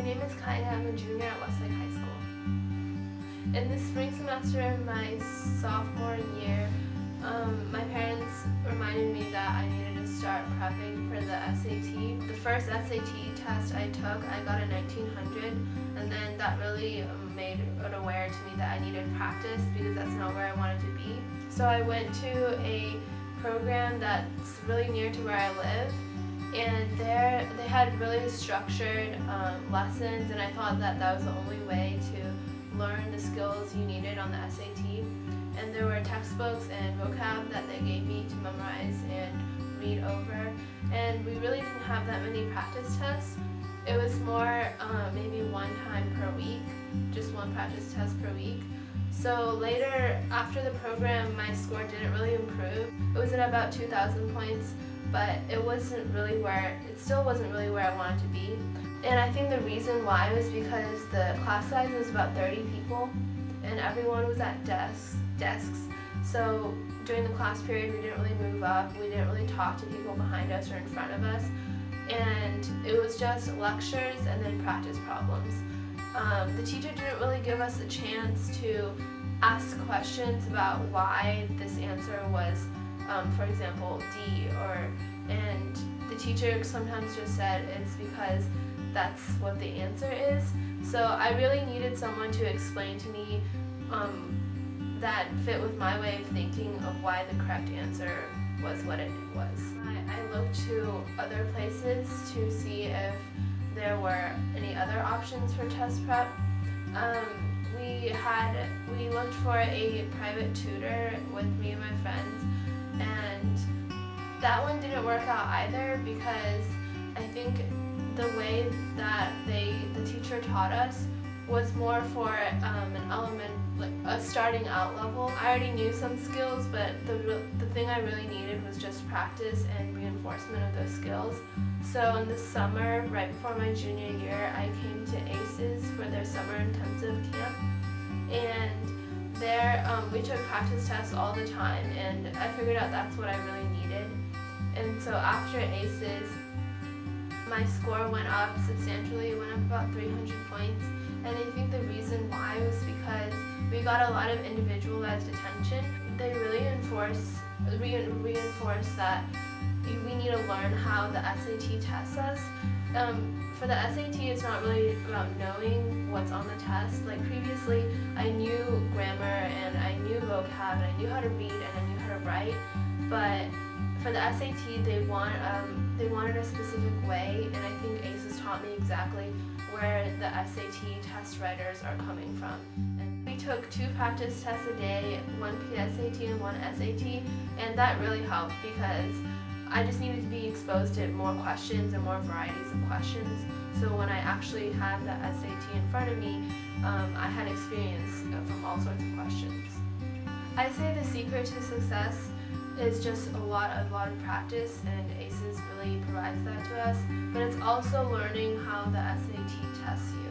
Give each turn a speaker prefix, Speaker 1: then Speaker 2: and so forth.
Speaker 1: name is Kaina. I'm a junior at Westlake High School. In the spring semester of my sophomore year, my parents reminded me that I needed to start prepping for the SAT. The first SAT test I took, I got a 1900, and then that really made it aware to me that I needed practice because that's not where I wanted to be. So I went to a program that's really near to where I live, and there they had really structured lessons, and I thought that that was the only way to learn the skills you needed on the SAT. And there were textbooks and vocab that they gave me to memorize and read over, and we really didn't have that many practice tests. It was more maybe one time per week, just one practice test per week. So later, after the program, my score didn't really improve. It was at about 2,000 points, but it still wasn't really where I wanted to be. And I think the reason why was because the class size was about 30 people, and everyone was at desks. So during the class period, we didn't really move up. We didn't really talk to people behind us or in front of us. And it was just lectures and then practice problems. The teacher didn't really give us a chance to ask questions about why this answer was, for example, D, and the teacher sometimes just said it's because that's what the answer is. So I really needed someone to explain to me that fit with my way of thinking of why the correct answer was what it was. I looked to other places to see if there were any other options for test prep. We looked for a private tutor with me and my friends, and that one didn't work out either because I think the way that the teacher taught us was more for a starting out level. I already knew some skills, but the thing I really needed was just practice and reinforcement of those skills. So in the summer, right before my junior year, I came to ACES for their summer intensive camp, and there we took practice tests all the time, and I figured out that's what I really needed. And so after ACES, my score went up substantially. It went up about 300 points, and I think the reason why was because we got a lot of individualized attention. They really reinforce that we need to learn how the SAT tests us. For the SAT, it's not really about knowing what's on the test. Like previously, I knew grammar and I knew vocab and I knew how to read and I knew how to write, but for the SAT, they wanted a specific way, and I think ACES taught me exactly where the SAT test writers are coming from. And we took 2 practice tests a day, 1 PSAT and 1 SAT, and that really helped because I just needed to be exposed to more questions and more varieties of questions. So when I actually had the SAT in front of me, I had experience from all sorts of questions. I say the secret to success is just a lot of practice, and ACES really provides that to us, but it's also learning how the SAT tests you.